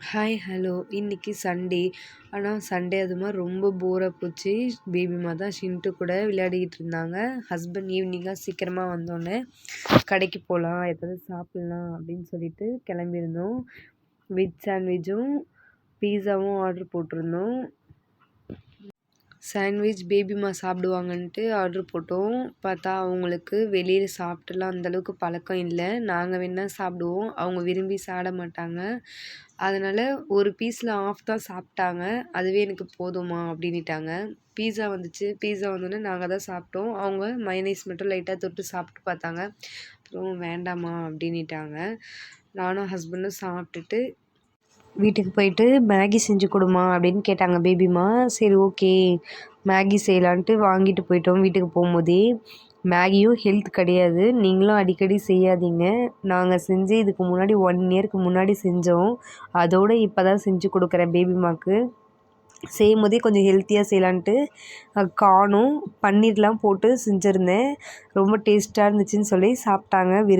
Hi hello இன்னைக்கு Sunday. ஆனால் Sunday அதுமாதிரி ரொம்ப போராக போச்சு. பேபிமா தான் ஷின்ட்டு கூட விளையாடிக்கிட்டு இருந்தாங்க. ஹஸ்பண்ட் ஈவினிங்காக சீக்கிரமாக வந்தோடனே கடைக்கு போகலாம், ஏதாவது சாப்பிட்லாம் அப்படின்னு சொல்லிட்டு கிளம்பியிருந்தோம். வெஜ் சாண்ட்விச்சும் பீஸாவும் ஆர்டர் போட்டிருந்தோம். சாண்ட்விச் பேபிமா சாப்பிடுவாங்கன்ட்டு ஆர்டர் போட்டோம். பார்த்தா அவங்களுக்கு வெளியில் சாப்பிட்டுலாம் அந்தளவுக்கு பழக்கம் இல்லை. நாங்கள் வேணால் சாப்பிடுவோம், அவங்க விரும்பி சாப்பிட மாட்டாங்க. அதனால் ஒரு பீஸில் ஆஃப் தான் சாப்பிட்டாங்க. அதுவே எனக்கு போதுமா அப்படின்ட்டாங்க. பீஸா வந்துச்சு. பீஸா வந்தோடனே நாங்கள் தான் சாப்பிட்டோம். அவங்க மயனீஸ் மட்டும் லைட்டாக தொட்டு சாப்பிட்டு பார்த்தாங்க. அப்புறம் வேண்டாமா அப்படின்ட்டாங்க. நானும் ஹஸ்பண்டும் சாப்பிட்டுட்டு வீட்டுக்கு போயிட்டு மேகி செஞ்சு கொடுமா அப்படின்னு கேட்டாங்க பேபிமா. சரி ஓகே மேகி செய்யலான்ட்டு வாங்கிட்டு போயிட்டோம். வீட்டுக்கு போகும்போதே மேகியும் ஹெல்த் கிடையாது, நீங்களும் அடிக்கடி செய்யாதீங்க. நாங்கள் செஞ்சு இதுக்கு முன்னாடி 1 இயருக்கு முன்னாடி செஞ்சோம். அதோடு இப்போ தான் செஞ்சு கொடுக்குறேன் பேபிமாக்கு. செய்யும் போதே கொஞ்சம் ஹெல்த்தியாக செய்யலான்ட்டு கார்னும் பன்னீர்லாம் போட்டு செஞ்சுருந்தேன். ரொம்ப டேஸ்ட்டாக இருந்துச்சுன்னு சொல்லி சாப்பிட்டாங்க, விரும்பி.